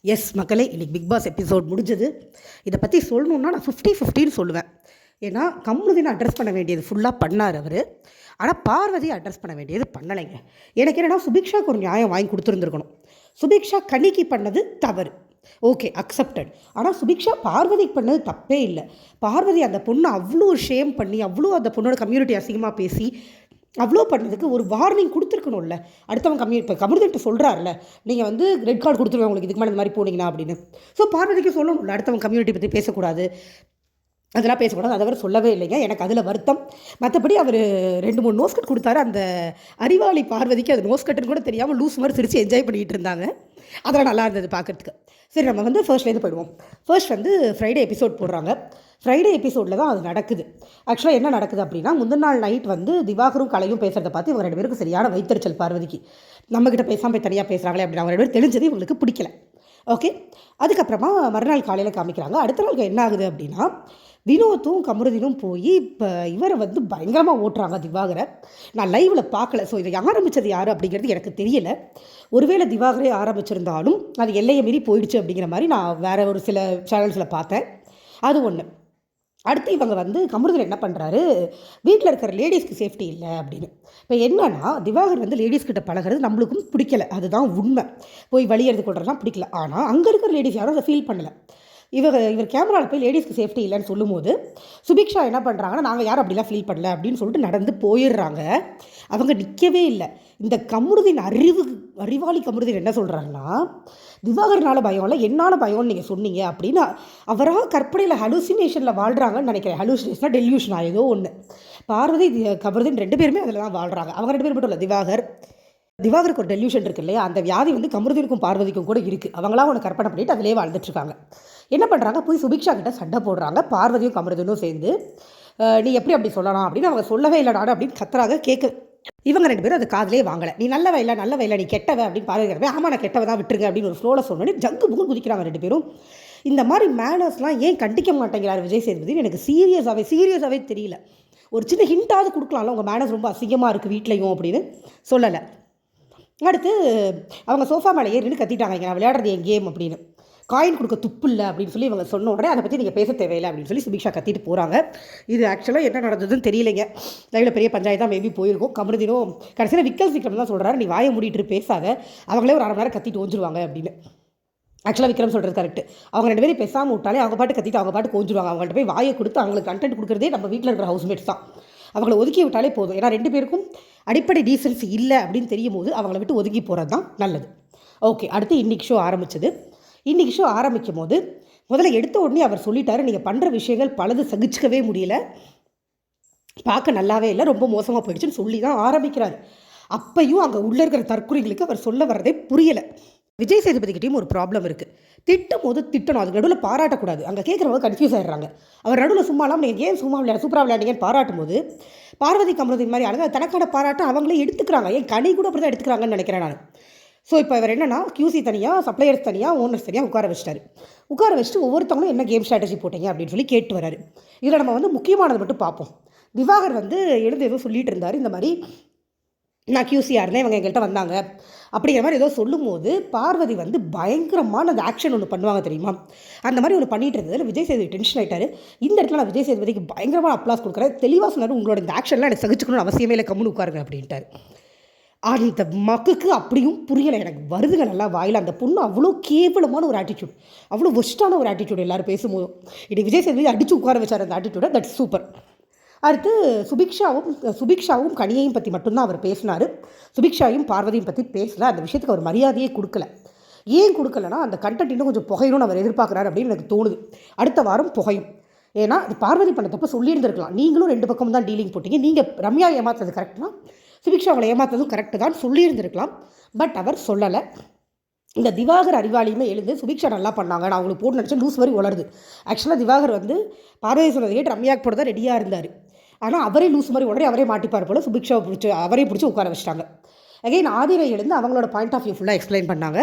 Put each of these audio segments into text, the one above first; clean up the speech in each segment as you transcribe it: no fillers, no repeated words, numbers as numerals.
S மக்களே, இன்றைக்கி big pass episode முடிஞ்சது. இதை பற்றி சொல்லணுன்னா நான் 50-50ன்னு சொல்லுவேன். ஏன்னா கம்முனுதினை அட்ரஸ் பண்ண வேண்டியது ஃபுல்லாக பண்ணார் அவர். ஆனால் பார்வதியை அட்ரஸ் பண்ண வேண்டியது பண்ணலைங்க. எனக்கு என்னென்னா சுபிக்ஷாவுக்கு ஒரு நியாயம் வாங்கி கொடுத்துருந்துருக்கணும். சுபிக்ஷா கணிக்கு பண்ணது தவறு, ஓகே, அக்செப்டட். ஆனால் சுபிக்ஷா பார்வதிக்கு பண்ணது தப்பே இல்லை. பார்வதி அந்த பொண்ணை அவ்வளோ ஷேம் பண்ணி, அவ்வளோ அந்த பொண்ணோட கம்யூனிட்டி அசிங்கமாக பேசி, அவ்வளோ பண்ணதுக்கு ஒரு வார்னிங் கொடுத்துருக்கணும்ல. அடுத்தவங்க இப்போ கமருதன்ட்டு சொல்கிறாருல, நீங்கள் வந்து ரெட் கார்டு கொடுத்துருவேன் உங்களுக்கு இதுக்கு மேலே இந்த மாதிரி போனீங்கன்னா அப்படின்னு. ஸோ பார்வதிக்கு சொல்லணும்ல, அடுத்தவங்க கம்யூனிட்டி பற்றி பேசக்கூடாது, அதெல்லாம் பேசக்கூடாது. அதை அவர் சொல்லவே இல்லைங்க. எனக்கு அதில் வருத்தம். மற்றபடி அவர் 2-3 நோஸ்கட் கொடுத்தாரு. அந்த அறிவாளி பார்வதிக்கு அது நோஸ்கட்டுன்னு கூட தெரியாமல் லூஸ் மாதிரி சிரித்து என்ஜாய் பண்ணிகிட்டு இருந்தாங்க. அதெல்லாம் நல்லா இருந்தது பார்க்குறதுக்கு. சரி, நம்ம வந்து ஃபர்ஸ்ட்லேருந்து போயிடுவோம். ஃபர்ஸ்ட் வந்து ஃப்ரைடே எபிசோட் போடுறாங்க. ஃப்ரைடே எபிசோடில் தான் அது நடக்குது. ஆக்சுவலாக என்ன நடக்குது அப்படின்னா, முந்தின நாள் நைட் வந்து திவாகரும் கலையும் பேசுகிறத பார்த்து இவங்க 2 பேருக்கு சரியான வைத்தறிச்சல் பார்வதிக்கு. நம்மக்கிட்ட பேசாமல் போய் தனியாக பேசுகிறாங்களே அப்படின்னு அவங்க 2 பேர் தெரிஞ்சது இவங்களுக்கு பிடிக்கல. ஓகே, அதுக்கப்புறமா மறுநாள் காலையில் காமிக்கிறாங்க. அடுத்த நாளுக்கு என்ன ஆகுது அப்படின்னா, வினோத்தும் கமருதீனும் போய் இப்போ இவரை வந்து பயங்கரமாக ஓட்டுறாங்க திவாகரை. நான் லைவில் பார்க்கல, ஸோ இதை ஆரம்பித்தது யார் அப்படிங்கிறது எனக்கு தெரியலை. ஒருவேளை திவாகரே ஆரம்பிச்சிருந்தாலும் அது எல்லையை மீறி போயிடுச்சு அப்படிங்கிற மாதிரி நான் வேறு ஒரு சில சேனல்ஸில் பார்த்தேன். அது ஒன்று. அடுத்து இவங்க வந்து கமருதீன் என்ன பண்ணுறாரு, வீட்டில் இருக்கிற லேடிஸ்க்கு சேஃப்டி இல்லை அப்படின்னு. இப்போ என்னன்னா, திவாகர் வந்து லேடிஸ்கிட்ட பழகிறது நம்மளுக்கும் பிடிக்கல, அதுதான் உண்மை. போய் வழி எடுத்து கொள்றதுலாம் பிடிக்கல. ஆனால் அங்கே இருக்கிற லேடிஸ் யாரும் அதை ஃபீல் பண்ணலை. இவர் கேமராவில் போய் லேடிஸ்க்கு சேஃப்டி இல்லைன்னு சொல்லும்போது சுபிக்ஷா என்ன பண்ணுறாங்கன்னா, நாங்கள் யாரும் அப்படிலாம் ஃபீல் பண்ணல அப்படின்னு சொல்லிட்டு நடந்து போயிடுறாங்க. அவங்க நிற்கவே இல்லை. இந்த கமருதீன் அறிவாளி கமருதீன் என்ன சொல்கிறாங்கன்னா, திவாகர்னால பயம் இல்லை, என்னால் பயம்னு நீங்கள் சொன்னீங்க அப்படின்னு அவராக கற்பனையில் ஹலூசினேஷனில் வாழ்கிறாங்கன்னு நினைக்கிறேன். ஹலூசினேஷனாக டெல்யூஷனாக ஏதோ ஒன்று. பார்வதி கமருதீன் 2 பேருமே அதில் தான் வாழ்கிறாங்க. அவங்க 2 பேர் மட்டும் இல்லை, திவாகருக்கு ஒரு டெல்யூஷன் இருக்குது இல்லையா, அந்த வியாதி வந்து கமருதீனுக்கும் பார்வதிக்கும் கூட இருக்குது. அவங்களாம் ஒன்று கற்பனை பண்ணிட்டு அதிலே வாழ்ந்துட்டுருக்காங்க. என்ன பண்ணுறாங்க, போய் சுபிக்ஷா கிட்ட சண்டை போடுறாங்க. பார்வதியும் கமருதீனும் சேர்ந்து நீ எப்படி அப்படி சொல்லலாம் அப்படின்னு. அவங்க சொல்லவே இல்லை நாடு அப்படின்னு கத்துறாங்க. இவங்க 2 பேரும் அது காதலே வாங்கலை. நீ நல்ல வயல நீ கெட்டவ அப்படின்னு பார்வதி, ஆமாம் நான் கெட்டவ தான் விட்டுருங்க அப்படின்னு ஒரு ஃப்ளோவில் சொன்னோன்னே ஜங்கு புகுன்னு குதிக்கிறாங்க 2 பேரும். இந்த மாதிரி மேனர்ஸ்லாம் ஏன் கண்டிக்க மாட்டேங்கிறார் விஜய் சேதுபதினு எனக்கு சீரியஸாகவே தெரியல. ஒரு சின்ன ஹிண்டாவது கொடுக்கலாம்ல, உங்கள் மேனர்ஸ் ரொம்ப அசிங்கமாக இருக்குது வீட்லையும் அப்படின்னு சொல்லலை. அடுத்து அவங்க சோஃபா மேலே ஏறின்னு கத்திட்டாங்க, நான் விளையாடுறது என் கேம் அப்படின்னு. காயின் கொடுக்க துப்பு இல்லை அப்படின்னு சொல்லி இவங்க சொன்ன உடனே அதை பற்றி நீங்கள் பேச தேவையில்லை அப்படின்னு சொல்லி சுபிக்ஷா கத்திட்டு போகிறாங்க. இது ஆக்சுவலாக என்ன நடந்ததுன்னு தெரியலைங்க. லைவில் பெரிய பஞ்சாயத்து தான் மேபி போயிருக்கும். கமருதீனும் கடைசியில் விக்ரம் தான் சொல்கிறாரு, நீ வாயை மூடிட்டு பேசாத, அவங்களே ஒரு 1/2 மணி நேரம் கத்திட்டு ஓஞ்சிருவாங்க அப்படின்னு. ஆக்சுவலாக விக்ரம் சொல்கிறது கரெக்ட். அவங்க 2 பேரும் பேசாமல் விட்டாலே அவங்க பாட்டு கத்திட்டு அவங்க பாட்டு ஓஞ்சிருவாங்க. அவங்கள்ட்ட போய் வாயை கொடுத்து அவங்களுக்கு கண்டென்ட் கொடுக்குறதே நம்ம வீட்டில் இருக்கிற ஹவுஸ்மேட்ஸ் தான். அவங்கள ஒதுக்கி விட்டாலே போதும். ஏன்னா 2 பேருக்கும் அடிப்படை டீசன்சி இல்லை அப்படின்னு தெரியும் போது அவங்கள விட்டு ஒதுங்கி போகிறது தான் நல்லது. ஓகே, அடுத்து இன்றைக்கி ஷோ ஆரம்பிச்சது. இன்றைக்கி ஷோ ஆரம்பிக்கும் போது முதல்ல எடுத்த உடனே அவர் சொல்லிட்டாரு, நீங்கள் பண்ணுற விஷயங்கள் பலது சகிச்சிக்கவே முடியல, பார்க்க நல்லாவே இல்லை, ரொம்ப மோசமாக போயிடுச்சுன்னு சொல்லி தான் ஆரம்பிக்கிறார். அப்பையும் அங்கே உள்ளே இருக்கிற தற்குறிகளுக்கு அவர் சொல்ல வர்றதே புரியலை. விஜய் சேதுபதிக்கிட்டையும் ஒரு ப்ராப்ளம் இருக்குது. திட்டும் போது திட்டணும், அதுக்கு நடுவில் பாராட்டக்கூடாது. அங்கே கேட்குறவங்க கன்ஃபியூஸ் ஆகிடுறாங்க. அவர் நடுவில் சும்மாலாம் நீங்கள் ஏன் சும்மா சூப்பராக விளையாடுங்கன்னு பாராட்டும் போது பார்வதி கமருதீன் மாதிரி ஆளுங்க தனக்கான பாராட்டம் அவங்களே எடுத்துக்கிறாங்க. ஏன் கனி கூட அப்படி தான் எடுத்துக்கிறாங்கன்னு நினைக்கிறேன் நான். ஸோ இப்போ இவர் என்னென்னா, QC தனியாக, சப்ளையர்ஸ் தனியாக, ஓனர்ஸ் தனியாக உட்கார வச்சுட்டு ஒவ்வொருத்தவங்களும் என்ன கேம் ஸ்ட்ராட்டஜி போட்டீங்க அப்படின்னு சொல்லி கேட்டு வராரு. இதில் நம்ம வந்து முக்கியமானது மட்டும் பார்ப்போம். திவாகர் வந்து எழுந்து ஏதோ சொல்லிட்டு இருந்தார், இந்த மாதிரி நான் QCயாக இருந்தேன், இவங்க எங்கள்கிட்ட வந்தாங்க அப்படிங்கிற மாதிரி ஏதோ சொல்லும் போது பார்வதி வந்து பயங்கரமான அந்த ஆக்ஷன் ஒன்று பண்ணுவாங்க தெரியுமா, அந்த மாதிரி ஒன்று பண்ணிகிட்டு இருந்ததில் விஜய் சேதுபதி டென்ஷன் ஆகிட்டார். இந்த இடத்துல நான் விஜய் சேதுபதிக்கு பயங்கரமான அப்ளாஸ் கொடுக்குறேன். தெளிவாக சொன்னார், உங்களோட இந்த ஆக்ஷன்லாம் எனக்கு சகிச்சுக்கணும்னு அவசியமே இல்லை, கம்முன்னு உட்காருங்க அப்படின்ட்டார். அந்த மக்குக்கு அப்படியும் புரியலை. எனக்கு வருதுங்க நல்லா வாயில். அந்த பொண்ணு அவ்வளோ கேவலமான ஒரு ஆட்டிடியூட், அவ்வளோ ஒஸ்ட்டான ஒரு ஆட்டிடியூட். எல்லோரும் பேசும்போதும் இது விஜய் சேதுபதி அடித்து உட்கார வச்சார் அந்த ஆட்டிடியூடை. That's super. அடுத்து சுபிக்ஷாவும் கனியையும் பற்றி மட்டும்தான் அவர் பேசினார். சுபிக்ஷாவையும் பார்வதியும் பற்றி பேசல. அந்த விஷயத்துக்கு அவர் மரியாதையே கொடுக்கல. ஏன் கொடுக்கலன்னா, அந்த கண்டென்ட் இன்னும் கொஞ்சம் புகையணும்னு அவர் எதிர்பார்க்குறாரு அப்படின்னு எனக்கு தோணுது. அடுத்த வாரம் புகையும். ஏன்னா அது பார்வதி பண்ண தப்பு சொல்லியிருந்திருக்கலாம். நீங்களும் 2 பக்கம் தான் டீலிங் போட்டிங்க, நீங்கள் ரம்யா ஏமாத்துறது கரெக்டுனா சுபிக்ஷா அவளை ஏமாத்துறதும் கரெக்டு தான் சொல்லியிருந்திருக்கலாம். பட் அவர் சொல்லலை. இந்த திவாகர் அறிவாளியுமே எழுந்து சுபிக்ஷா நல்லா பண்ணாங்க, நான் அவங்களுக்கு போட்டு நினச்சேன், லூஸ் மாதிரி வளருது. ஆக்சுவலாக திவாகர் வந்து பார்வதி சொன்னதை கேட்டு ரம்யாக்கு போட தான் ரெடியாக இருந்தார். ஆனால் அவரே லூஸ் மாதிரி உடனே அவரே மாட்டிப்பார் போல் சுபிக்ஷாவை அவரே பிடிச்சி உட்கார வச்சிட்டாங்க. அகைன் ஆதிரை எழுந்து அவங்களோட பாயிண்ட் ஆஃப் வியூ ஃபுல்லாக எக்ஸ்பிளைன் பண்ணாங்க.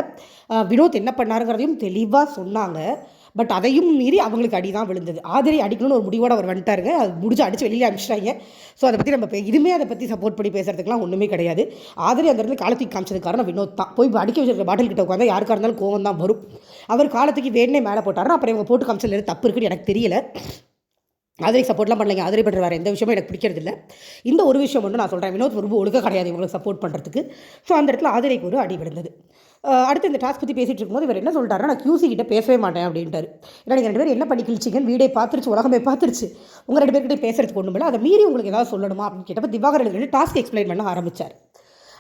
வினோத் என்ன பண்ணாருங்கிறதையும் தெளிவாக சொன்னாங்க. பட் அதையும் மீறி அவங்களுக்கு அடி தான் விழுந்தது. ஆதிரை அடிக்கணும்னு ஒரு முடிவோடு அவர் வந்துட்டாருங்க. அது முடிஞ்சு அடித்து வெளியே அனுப்பிச்சிட்டாங்க. ஸோ அதை பற்றி நம்ம இதுவுமே அதை பற்றி சப்போர்ட் பண்ணி பேசுறதுக்குலாம் ஒன்றுமே கிடையாது. ஆதிரை அந்த இடத்துல காலத்துக்கு காமிச்சது காரணம் வினோத் தான். போய் அடிக்க வச்சிருக்க பாட்டில் கிட்ட உட்காந்தா யாருக்காக இருந்தாலும் கோவம் தான் வரும். அவர் காலத்துக்கு வேணே மேலே போட்டாருன்னா அப்புறம் இவங்க போட்டு காமிச்சதுல தப்பு இருக்குன்னு எனக்கு தெரியல. ஆதிரை சப்போர்ட்லாம் பண்ணலைங்க. ஆதிரை பண்ணுற வேறு எந்த விஷயமும் எனக்கு பிடிக்கிறது இல்லை. இந்த ஒரு விஷயம் மட்டும் நான் சொல்கிறேன், வினோத் ரொம்ப ஒழுக்க கிடையாது இவங்களுக்கு சப்போர்ட் பண்ணுறதுக்கு. ஸோ அந்த இடத்துல ஆதிரைக்கு ஒரு அடி விழுந்தது. அடுத்து இந்த டாஸ்க் பற்றி பேசிகிட்டு இருக்கும்போது இவர் என்ன சொல்லிட்டாருன்னா, நான் QC கிட்ட பேசவே மாட்டேன் அப்படின்ட்டாரு. ஏன்னா நீங்கள் 2 பேரும் என்ன பண்ணி கிழிச்சிங்கன்னு வீடே பார்த்துருச்சு, உலகமே பார்த்துருச்சு. உங்கள் 2 பேர்கிட்ட பேசுறதுக்கு ஒன்றும் இல்லை, அதை மீறி உங்களுக்கு ஏதாவது சொல்லணுமா அப்படின்னு கேட்டப்போ திவாகர் ரெண்டு டாஸ்க் எக்ஸ்பிளைன் பண்ண ஆரம்பித்தார்.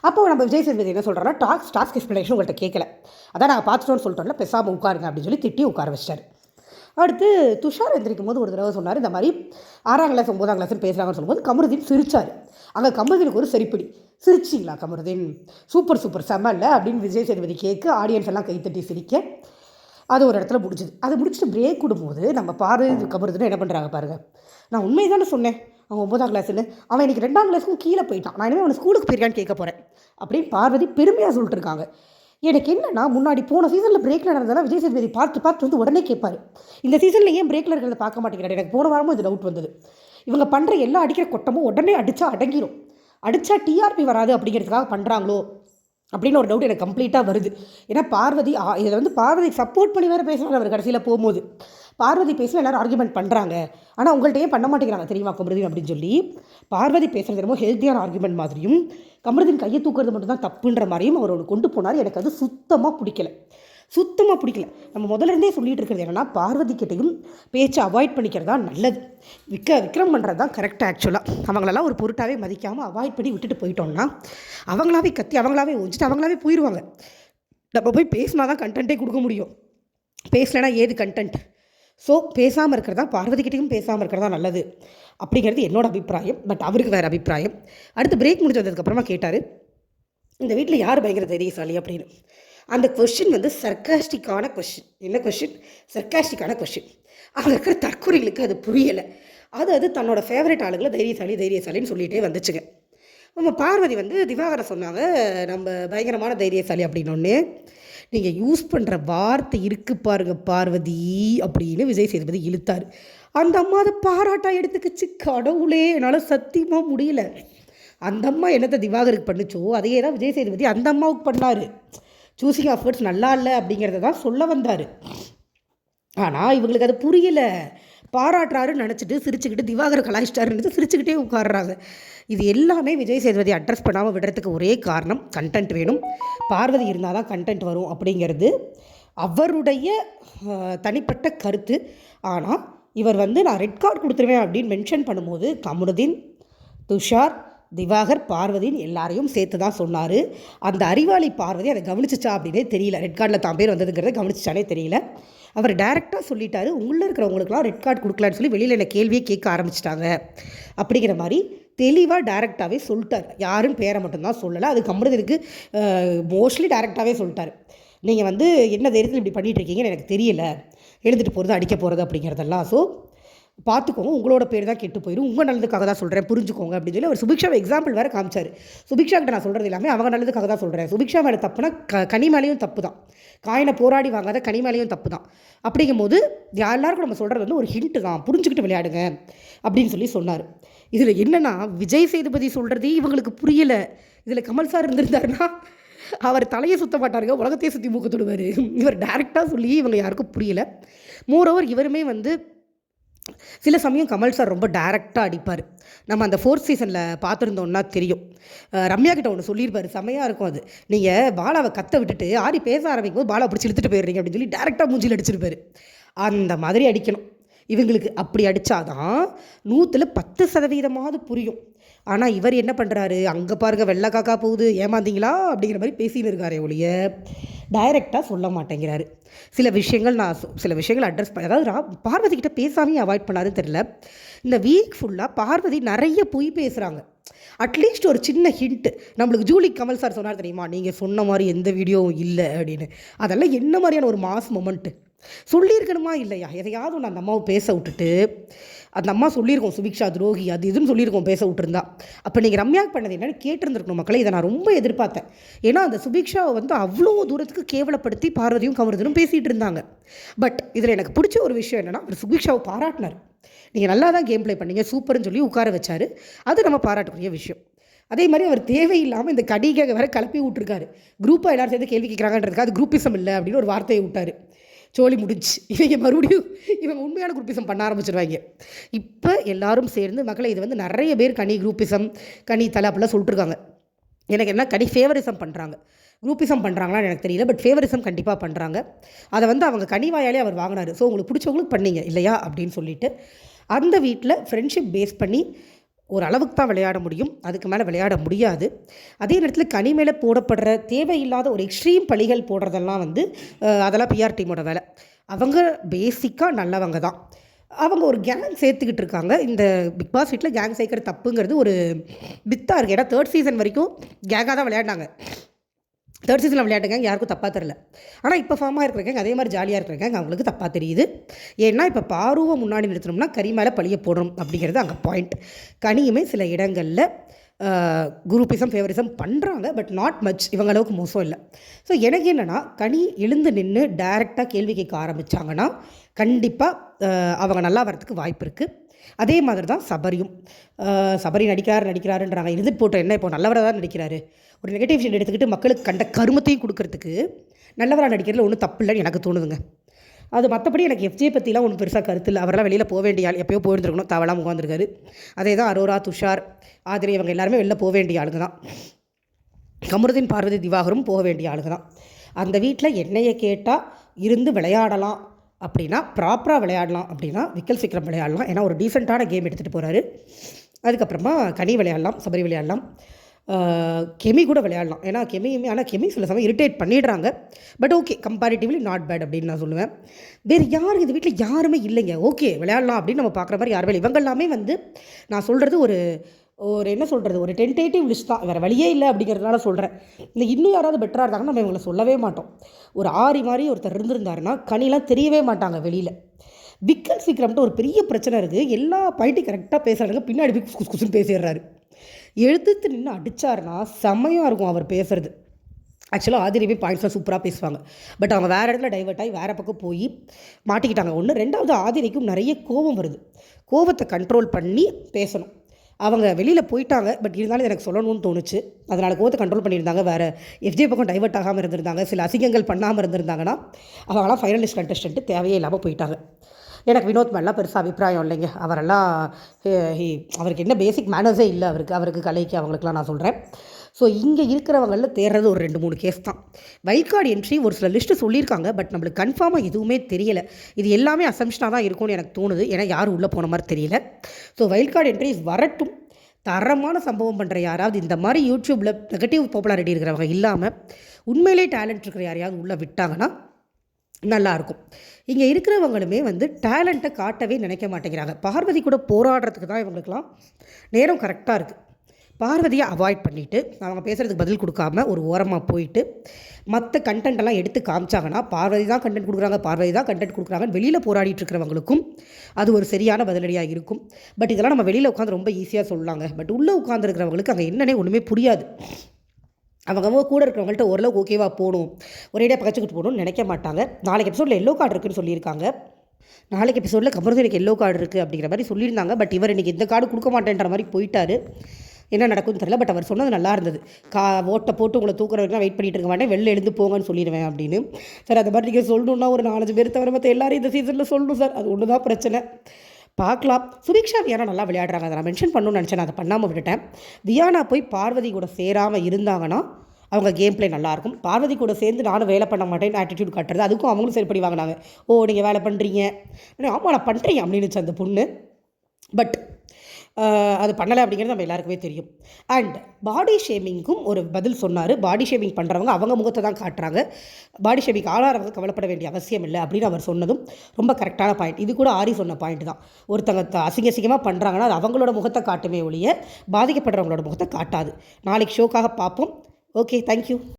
அப்போ நம்ம விஜய் சேதுபதி என்ன சொல்கிறோன்னா, டாஸ்க் எக்ஸ்பிளனேஷன் உங்கள்கிட்ட கேட்கல, அதான் நாங்கள் பார்த்துட்டோன்னு சொல்லிட்டோம்ல, பேசாமல் உட்காருங்க அப்படின்னு சொல்லி திட்டி உட்கார வச்சிட்டார். அடுத்து துஷார் எந்திரிக்கும் போது ஒரு தடவை சொன்னார், இந்த மாதிரி 6ஆம் கிளாஸ் 9ஆம் கிளாஸ்னு பேசுகிறாங்கன்னு சொல்லும்போது கமருதீன் சிரித்தார். அங்கே கமருதீனுக்கு ஒரு சரிப்படி, சிரிச்சிங்களா கமருதீன், சூப்பர் சூப்பர் செம்ம இல்லை அப்படின்னு விஜய் சேதுபதி கேட்க ஆடியன்ஸ் எல்லாம் கைத்தட்டி சிரிக்க அது ஒரு இடத்துல முடிஞ்சுது. அது முடிச்சுட்டு பிரேக் விடும்போது நம்ம கமருதீன் என்ன பண்ணுறாங்க பாருங்கள். நான் உண்மையை தானே சொன்னேன் அவன் 9ஆம் கிளாஸ்ன்னு, அவன் இன்றைக்கி 2ஆம் கிளாஸுக்கும் கீழே போயிட்டான், நான் இனிமேல் அவனை ஸ்கூலுக்கு போயிருக்கான்னு கேட்க போகிறேன் அப்படின்னு பார்வதி பெருமையாக சொல்லிட்டு இருக்காங்க. எனக்கு என்னன்னா, முன்னாடி போன சீசனில் பிரேக்கில் நடந்ததெல்லாம் விஜய் சேதுபதி பார்த்து வந்து உடனே கேட்பார். இந்த சீசனில் ஏன் பிரேக்கில் இருக்கிறத பார்க்க மாட்டேங்கிறாரு, எனக்கு போன வாரமும் இது டவுட் வந்தது. இவங்க பண்ணுற எல்லா அடிக்கிற கொட்டமும் உடனே அடித்தா அடங்கிடும், அடித்தா TRP வராது அப்படிங்கிறதுக்காக பண்ணுறாங்களோ அப்படின்னு ஒரு டவுட் எனக்கு கம்ப்ளீட்டாக வருது. ஏன்னா பார்வதி இதில் பார்வதி சப்போர்ட் பண்ணி வேறு பேசுகிறாங்க. அவர் கடைசியில் போகும்போது பார்வதி பேசி எல்லோரும் ஆர்குமெண்ட் பண்ணுறாங்க, ஆனால் உங்கள்கிட்ட ஏன் பண்ண மாட்டேங்கிறாங்க தெரியுமா கமருதீன் அப்படின்னு சொல்லி பார்வதி பேசுகிறது ரொம்ப ஹெல்த்தியான ஆர்குமெண்ட் மாதிரியும் கமருதீன் கையை தூக்குறது மட்டும்தான் தப்புன்ற மாதிரியும் அவர் கொண்டு போனார். எனக்கு அது சுத்தமாக பிடிக்கல. நம்ம முதல்ல இருந்தே சொல்லிகிட்டு இருக்கிறது என்னென்னா, பார்வதி கிட்டையும் பேச்சை அவாய்ட் பண்ணிக்கிறது தான் நல்லது. விக்ரம் பண்ணுறது தான் கரெக்டாக. ஆக்சுவலாக அவங்களெல்லாம் ஒரு பொருட்டாகவே மதிக்காமல் அவாய்ட் பண்ணி விட்டுட்டு போயிட்டோம்னா அவங்களாவே கத்தி அவங்களாவே ஒழிச்சிட்டு அவங்களாவே போயிடுவாங்க. நம்ம போய் பேசினா தான் கண்டென்ட்டே கொடுக்க முடியும், பேசலைன்னா ஏது கண்டென்ட்? ஸோ பேசாமல் இருக்கிறதா, பார்வதிக்கிட்டையும் பேசாமல் இருக்கிறதா நல்லது அப்படிங்கிறது என்னோடய அபிப்பிராயம். பட் அவருக்கு வேறு அபிப்பிராயம். அடுத்து பிரேக் முடிஞ்சதுக்கப்புறமா கேட்டார், இந்த வீட்டில் யார் பயங்கர தைரியசாலி அப்படின்னு. அந்த கொஷின் சர்க்காஸ்டிக்கான கொஷின். என்ன கொஷின்? சர்க்காஸ்டிக்கான கொஷின். அங்கே இருக்கிற தற்கொலைகளுக்கு அது புரியலை. அது தன்னோட ஃபேவரட் ஆளுங்களை தைரியசாலின்னு சொல்லிகிட்டே வந்துச்சுங்க. நம்ம பார்வதி திவாகரை சொன்னாங்க, நம்ம பயங்கரமான தைரியசாலி அப்படின்னொன்னே, நீங்கள் யூஸ் பண்ணுற வார்த்தை இருக்குது பாருங்க பார்வதி அப்படின்னு விஜய் சேதுபதி இழுத்தார். அந்த அம்மா அதை பாராட்டா எடுத்துக்கிச்சு. கடவுளே, என்னால் சத்தியமாக முடியல. அந்த அம்மா என்னத்தை திவாகருக்கு பண்ணுச்சோ அதையே தான் விஜய் சேதுபதி அந்த அம்மாவுக்கு பண்ணார். சூஸிங் ஆஃப் வேர்ட்ஸ் நல்லா இல்லை அப்படிங்கிறத தான் சொல்ல வந்தார். ஆனால் இவங்களுக்கு அது புரியலை. பாராட்டுறாருன்னு நினச்சிட்டு சிரிச்சுக்கிட்டு திவாகர் கலாய்ச்சிட்டாருன்னு சிரிச்சுக்கிட்டே உட்காடுறாங்க. இது எல்லாமே விஜய் சேதுபதி அட்ரஸ் பண்ணாமல் விடுறதுக்கு ஒரே காரணம், கண்டென்ட் வேணும், பார்வதி இருந்தால் தான் கண்டென்ட் வரும் அப்படிங்கிறது அவருடைய தனிப்பட்ட கருத்து. ஆனால் இவர் நான் ரெட் கார்டு கொடுத்துருவேன் அப்படின்னு மென்ஷன் பண்ணும்போது கமருதீன், துஷார், திவாகர், பார்வதின்னு எல்லாரையும் சேர்த்து தான் சொன்னார். அந்த அறிவாளி பார்வதி அதை கவனிச்சிச்சா அப்படின்னே தெரியல. ரெட் கார்டில் தான் பேர் வந்ததுங்கிறத கவனிச்சிச்சானே தெரியல. அவர் டைரெக்டாக சொல்லிட்டாரு, உள்ளே இருக்கிறவங்களுக்குலாம் ரெட் கார்டு கொடுக்கலான்னு சொல்லி வெளியில் என்ன கேள்வியே கேட்க ஆரம்பிச்சிட்டாங்க அப்படிங்கிற மாதிரி தெளிவாக டைரெக்டாகவே சொல்லிட்டார். யாரும் பேரை மட்டும்தான் சொல்லலை. அது கமருதீனுக்கு மோஸ்ட்லி டைரெக்டாகவே சொல்லிட்டார். நீங்கள் என்ன தைரியத்தில் இப்படி பண்ணிகிட்ருக்கீங்கன்னு எனக்கு தெரியல, எழுந்துட்டு போகிறது அடிக்க போகிறது அப்படிங்கிறதெல்லாம். ஸோ பார்த்துக்கோங்க, உங்களோட பேர் தான் கெட்டு போயிடும், உங்கள் நல்லதுக்காக தான் சொல்கிறேன், புரிஞ்சுக்கோங்க அப்படின்னு சொல்லி அவர் சுபிக்ஷாவை எக்ஸாம்பிள் வேறு காமிச்சார். சுபிக்ஷா கிட்ட நான் சொல்கிறது எல்லாமே அவங்க நல்லதுக்காக தான் சொல்கிறேன். சுபிக்ஷா மேலே தப்புனா கனி மேலேயும் தப்பு தான், காயினை போராடி வாங்காத கனி மேலேயும் தப்பு தான். அப்படிங்கும்போது எல்லாருக்கும் நம்ம சொல்கிறது ஒரு ஹிண்ட்டு தான், புரிஞ்சுக்கிட்டு விளையாடுங்க அப்படின்னு சொல்லி சொன்னார். இதில் என்னென்னா, விஜய் சேதுபதி சொல்கிறதே இவங்களுக்கு புரியலை. இதில் கமல் சார் இருந்திருந்தாருன்னா அவர் தலையை சுற்ற மாட்டாருங்க, உலகத்தையே சுற்றி மூக்க தொடுவார். இவர் டைரெக்டாக சொல்லி இவங்க யாருக்கும் புரியலை. மோரோவர் இவருமே சில சமயம் கமல் சார் ரொம்ப டைரெக்டாக அடிப்பார். நம்ம அந்த 4th சீசனில் பார்த்துருந்தோம்னா தெரியும். ரம்யா கிட்ட ஒன்று சொல்லியிருப்பார், செம்மையாக இருக்கும் அது. நீங்கள் பாலாவை கத்த விட்டுட்டு ஆடி பேச ஆரம்பிக்கும் போது பாலா பிடிச்சி இழுத்துட்டு போயிடுறீங்க அப்படின்னு சொல்லி டேரெக்டாக மூஞ்சில் அடிச்சிருப்பார். அந்த மாதிரி அடிக்கணும் இவங்களுக்கு. அப்படி அடித்தாதான் 100% புரியும். ஆனால் இவர் என்ன பண்ணுறாரு, அங்கே பாருங்கள் வெள்ளை காக்கா போகுது, ஏமாந்தீங்களா அப்படிங்கிற மாதிரி பேசின்னு இருக்காரே ஒழிய டைரெக்டாக சொல்ல மாட்டேங்கிறாரு. சில விஷயங்கள் அட்ரஸ் பண்ண, அதாவது பார்வதி கிட்ட பேசாமையே அவாய்ட் பண்ணாருன்னு தெரியல. இந்த வீக் ஃபுல்லாக பார்வதி நிறைய பொய் பேசுகிறாங்க. அட்லீஸ்ட் ஒரு சின்ன ஹிண்ட்டு நம்மளுக்கு ஜூலி கமல் சார் சொன்னார் தெரியுமா, நீங்கள் சொன்ன மாதிரி எந்த வீடியோவும் இல்லை அப்படின்னு. அதெல்லாம் என்ன மாதிரியான ஒரு மாஸ் மொமெண்ட்டு. சொல்லியிருக்கணுமா இல்லையா? எதையாவது ஒன்று அந்த அம்மாவை பேச விட்டுட்டு, அந்த அம்மா சொல்லியிருக்கோம் சுபிக்ஷா துரோகி அது இதுன்னு சொல்லியிருக்கோம் பேச விட்டுருந்தா. அப்போ நீங்கள் ரம்யாக்கு பண்ணது என்னென்னு கேட்டிருந்துருக்கணும் மக்களை. இதை நான் ரொம்ப எதிர்பார்த்தேன். ஏன்னா அந்த சுபிக்ஷாவை வந்து அவ்வளோ தூரத்துக்கு கேவலப்படுத்தி பார்வதியும் கமருதனும் பேசிகிட்டு இருந்தாங்க. பட் இதில் எனக்கு பிடிச்ச ஒரு விஷயம் என்னென்னா, அவர் சுபிக்ஷாவை பாராட்டினார். நீங்கள் நல்லா தான் கேம் ப்ளே பண்ணீங்க, சூப்பர்னு சொல்லி உட்கார வச்சார். அது நம்ம பாராட்டக்கூடிய விஷயம். அதே மாதிரி அவர் தேவையில்லாமல் இந்த கடிகை வர கிளப்பி விட்டுருக்காரு. குரூப்பாக எல்லாரும் சேர்ந்து கேள்வி கேட்குறாங்கன்றதுக்கு அது குரூப்பிசம் இல்லை அப்படின்னு ஒரு வார்த்தையை விட்டார். சோழி முடிஞ்சு இவங்க மறுபடியும் இவங்க உண்மையான குரூப்பிசம் பண்ண ஆரம்பிச்சிருவாங்க. இப்போ எல்லாரும் சேர்ந்து மக்களை இது வந்து நிறைய பேர் கனி குரூப்பிசம் கனி தலை அப்படிலாம் சொல்லிட்டுருக்காங்க. எனக்கு என்ன கனி ஃபேவரிசம் பண்ணுறாங்க, குரூப்பிசம் பண்ணுறாங்களான்னு எனக்கு தெரியல. பட் ஃபேவரிசம் கண்டிப்பாக பண்ணுறாங்க. அதை வந்து அவங்க கனிவாயாலே அவர் வாங்கினார். ஸோ உங்களுக்கு பிடிச்சவங்களுக்கு பண்ணீங்க இல்லையா அப்படின்னு சொல்லிட்டு அந்த வீட்டில் ஃப்ரெண்ட்ஷிப் பேஸ் பண்ணி ஒரு அளவுக்கு தான் விளையாட முடியும், அதுக்கு மேலே விளையாட முடியாது. அதே நேரத்தில் கனி மேலே போடப்படுற தேவையில்லாத ஒரு எக்ஸ்ட்ரீம் பழிகள் போடுறதெல்லாம் வந்து அதெல்லாம் பிஆர் டீமோட வேலை. அவங்க பேசிக்காக நல்லவங்க தான். அவங்க ஒரு கேங் சேர்த்துக்கிட்டு இருக்காங்க. இந்த பிக் பாஸ் வீட்டில் கேங் சேர்க்குற தப்புங்கிறது ஒரு பித்தாக இருக்குது. ஏன்னா 3rd சீசன் வரைக்கும் கேங்காக தான் விளையாடினாங்க. 3rd சீசனில் விளையாட்டு கேங் யாருக்கும் தப்பாக தெரில. ஆனால் இப்போ ஃபார்மாக இருக்கிற கேங் அதே மாதிரி ஜாலியாக இருக்கிற கேங் அவங்களுக்கு தப்பாக தெரியுது. ஏன்னா இப்போ பாருவை முன்னாடி நிறுத்தணும்னா கனி மேலே பழிய போடணும் அப்படிங்கிறது அங்கே பாயிண்ட். கனியுமே சில இடங்களில் குரூப்பிசம் ஃபேவரிசம் பண்ணுறாங்க, பட் நாட் மச், இவங்க அளவுக்கு மோசம் இல்லை. ஸோ எனக்கு என்னென்னா, கனி எழுந்து நின்று டைரெக்டாக கேள்வி கேட்க ஆரம்பித்தாங்கன்னா கண்டிப்பாக அவங்க நல்லா வரத்துக்கு வாய்ப்பு இருக்குது. அதே மாதிரி தான் சபரி நடிக்கிறாருன்றாங்க. இருந்துட்டு போட்டோம், என்ன இப்போ நல்லவராக தான் நடிக்கிறாரு. ஒரு நெகட்டிவ் ஷேட் எடுத்துக்கிட்டு மக்களுக்கு கண்ட கருமத்தையும் கொடுக்கறதுக்கு நல்லவராக நடிக்கிறதுல ஒன்றும் தப்பு இல்லைன்னு எனக்கு தோணுதுங்க. அது மற்றபடி எனக்கு எஃப்ஜே பற்றிலாம் ஒன்றும் பெருசாக கருத்து இல்லை. அவரெல்லாம் வெளியில் போக வேண்டிய ஆள், எப்போயோ போயிருந்துருக்கணும், தவளாக உட்காந்துருக்காரு. அதே தான் அரோரா, துஷார், ஆதிரி இவங்க எல்லாருமே வெளில போக வேண்டிய ஆளுங்க தான். கமருதீன், பார்வதி, திவாகரும் போக வேண்டிய ஆளுங்க தான். அந்த வீட்டில் என்னையை கேட்டால் இருந்து விளையாடலாம் அப்படின்னா, ப்ராப்பராக விளையாடலாம் அப்படின்னா விக்கல் விக்ரம் விளையாடலாம். ஏன்னா ஒரு டீசெண்டான கேம் எடுத்துகிட்டு போகிறாரு. அதுக்கப்புறமா கனி விளையாடலாம், சபரி விளையாடலாம், கெமி கூட விளையாடலாம். ஏன்னா கெமி சில சமயம் இரிட்டேட் பண்ணிடுறாங்க. But okay, comparatively not bad அப்படின்னு நான் சொல்லுவேன். வேறு யாரும் இந்த வீட்டில் யாருமே இல்லைங்க. ஓகே விளையாடலாம் அப்படின்னு நம்ம பார்க்குற மாதிரி யாருமே இல்லை. இவங்க எல்லாமே வந்து நான் சொல்கிறது ஒரு என்ன சொல்கிறது, ஒரு டென்டேட்டிவ் லிஸ்ட் தான், வேறு வழியே இல்லை அப்படிங்கிறதுனால சொல்கிறேன். இந்த இன்னும் யாராவது பெட்டராக இருந்தாங்கன்னா நம்ம இவங்களை சொல்லவே மாட்டோம். ஒரு ஆரி மாதிரி ஒருத்தர் இருந்திருந்தாருன்னா கனிலாம் தெரியவே மாட்டாங்க வெளியில். விக்கல் விக்ரம்ட்டு ஒரு பெரிய பிரச்சனை இருக்குது. எல்லா பாயிண்ட்டும் கரெக்டாக பேசுகிறாங்க, பின்னாடி போய் குசுன்னு பேசிடுறாரு. எழுத்து நின்று அடித்தாருன்னா செம்மையாக இருக்கும் அவர் பேசுகிறது. ஆக்சுவலாக ஆதிரிவே பாயிண்ட்ஸ்லாம் சூப்பராக பேசுவாங்க. பட் அவங்க வேறு இடத்துல டைவெர்ட் ஆகி வேறு பக்கம் போய் மாட்டிக்கிட்டாங்க. ஒன்று. ரெண்டாவது, ஆதிரிக்கும் நிறைய கோபம் வருது. கோபத்தை கண்ட்ரோல் பண்ணி பேசணும். அவங்க வெளியில் போயிட்டாங்க, பட் இருந்தாலும் எனக்கு சொல்லணும்னு தோணுச்சு. அதனால் கோவத்தை கண்ட்ரோல் பண்ணியிருந்தாங்க. வேறு எஃப்ஜே பக்கம் டைவெர்ட் ஆகாமல் இருந்திருந்தாங்க, சில அசிங்கங்கள் பண்ணாமல் இருந்திருந்தாங்கன்னா அவங்களாம் ஃபைனலிஸ்ட் கண்டஸ்டன்ட்டு தேவையே இல்லாமல் போயிட்டாங்க. எனக்கு வினோத் மேலாம் பெருசாக அபிப்பிராயம் இல்லைங்க. அவருக்கு என்ன பேசிக் மேனர்ஸே இல்லை அவருக்கு கலைக்கு அவங்களுக்குலாம் நான் சொல்கிறேன். ஸோ இங்கே இருக்கிறவங்களில் தேர்றது ஒரு 2-3 கேஸ் தான். வைல்ட் கார்டு என்ட்ரி ஒரு சில லிஸ்ட்டு சொல்லியிருக்காங்க, பட் நம்மளுக்கு கன்ஃபார்மாக எதுவுமே தெரியலை. இது எல்லாமே அசம்ஷனாக தான் இருக்கும்னு எனக்கு தோணுது. ஏன்னா யாரும் உள்ளே போன மாதிரி தெரியல. ஸோ வைல்ட் கார்டு என்ட்ரிஸ் வரட்டும். தரமான சம்பவம் பண்ணுற யாராவது இந்த மாதிரி யூடியூப்பில் நெகட்டிவ் பாப்புலாரிட்டி இருக்கிறவங்க இல்லாமல் உண்மையிலே டேலண்ட் இருக்கிற யாரையாவது உள்ளே விட்டாங்கன்னா நல்லாயிருக்கும். இங்கே இருக்கிறவங்களுமே வந்து டேலண்ட்டை காட்டவே நினைக்க மாட்டேங்கிறாங்க. பார்வதி கூட போராடுறதுக்கு தான் இவங்களுக்கெல்லாம் நேரம் கரெக்டாக இருக்குது. பார்வதியை அவாய்ட் பண்ணிவிட்டு அவங்க பேசுகிறதுக்கு பதில் கொடுக்காம ஒரு ஓரமாக போயிட்டு மற்ற கண்டென்ட்டெல்லாம் எடுத்து காமிச்சாங்கன்னா பார்வதி தான் கண்டென்ட் கொடுக்குறாங்கன்னு வெளியில் போராடிட்டு இருக்கிறவங்களுக்கும் அது ஒரு சரியான பதிலடியாக இருக்கும். பட் இதெல்லாம் நம்ம வெளியில் உட்காந்து ரொம்ப ஈஸியாக சொல்லலாங்க. பட் உள்ளே உட்காந்துருக்கிறவங்களுக்கு அங்கே என்னன்னே ஒன்றுமே புரியாது. அவங்க கூட இருக்கிறவங்கள்ட்ட ஓரளவுக்கு ஓகேவாக போகணும், ஒரேடியாக பகச்சிக்கிட்டு போகணும்னு நினைக்க மாட்டாங்க. நாளைக்கு எபிசோடில் எல்லோ கார்டு இருக்குதுன்னு சொல்லியிருக்காங்க. நாளைக்கு எபிசோடில் கமருதீன் எனக்கு எல்லோ கார்டு இருக்குது அப்படிங்கிற மாதிரி சொல்லியிருந்தாங்க. பட் இவர் இன்றைக்கி இந்த கார்டு கொடுக்க மாட்டேன்ற மாதிரி போயிட்டார். என்ன நடக்கும்னு தெரியல. பட் அவர் சொன்னது நல்லா இருந்தது. ஓட்டை போட்டு உங்களை தூக்குற வரைக்கும் வெயிட் பண்ணிட்டு இருக்க மாட்டேன், வெளில எழுந்து போங்கன்னு சொல்லிடுவேன் அப்படின்னு. சார் அந்த மாதிரி நீங்கள் சொல்லணுன்னா ஒரு 4-5 பேர் தவிர மற்ற எல்லாரும் இந்த சீசனில் சொல்லணும் சார். அது ஒன்று தான் பிரச்சனை. பார்க்கலாம். சுபிக்ஷா வியானா நல்லா விளையாடுறாங்க, அதை நான் மென்ஷன் பண்ணணும்னு நினச்சேன், அதை பண்ணாமல் விட்டுட்டேன். வியானா போய் பார்வதி கூட சேராமல் இருந்தாங்கன்னா அவங்க கேம் பிளே நல்லாயிருக்கும். பார்வதி கூட சேர்ந்து நானும் வேலை பண்ண மாட்டேன்னு ஆட்டிடியூட் காட்டுறது, அதுக்கும் அவங்களும் சரி பண்ணி வாங்கினாங்க. ஓ நீங்கள் வேலை பண்ணுறீங்க, ஆமாம் நான் பண்ணுறேன் அப்படின்னுச்சு அந்த பொண்ணு. பட் அது பண்ணலை அப்படிங்கிறது நம்ம எல்லாருக்குமே தெரியும். அண்ட் பாடி ஷேமிங்க்கும் ஒரு பதில் சொன்னார். பாடி ஷேமிங் பண்ணுறவங்க அவங்க முகத்தை தான் காட்டுறாங்க, பாடி ஷேமிங் ஆளாகிறவங்க கவலைப்பட வேண்டிய அவசியம் இல்லை அப்படின்னு அவர் சொன்னதும் ரொம்ப கரெக்டான பாயிண்ட். இது கூட ஆரி சொன்ன பாயிண்ட் தான். ஒருத்தங்க அசிங்கமாக பண்ணுறாங்கன்னா அது அவங்களோட முகத்தை காட்டுமே ஒழிய பாதிக்கப்படுறவங்களோட முகத்தை காட்டாது. நாளைக்கு ஷோக்காக பார்ப்போம். Okay, thank you.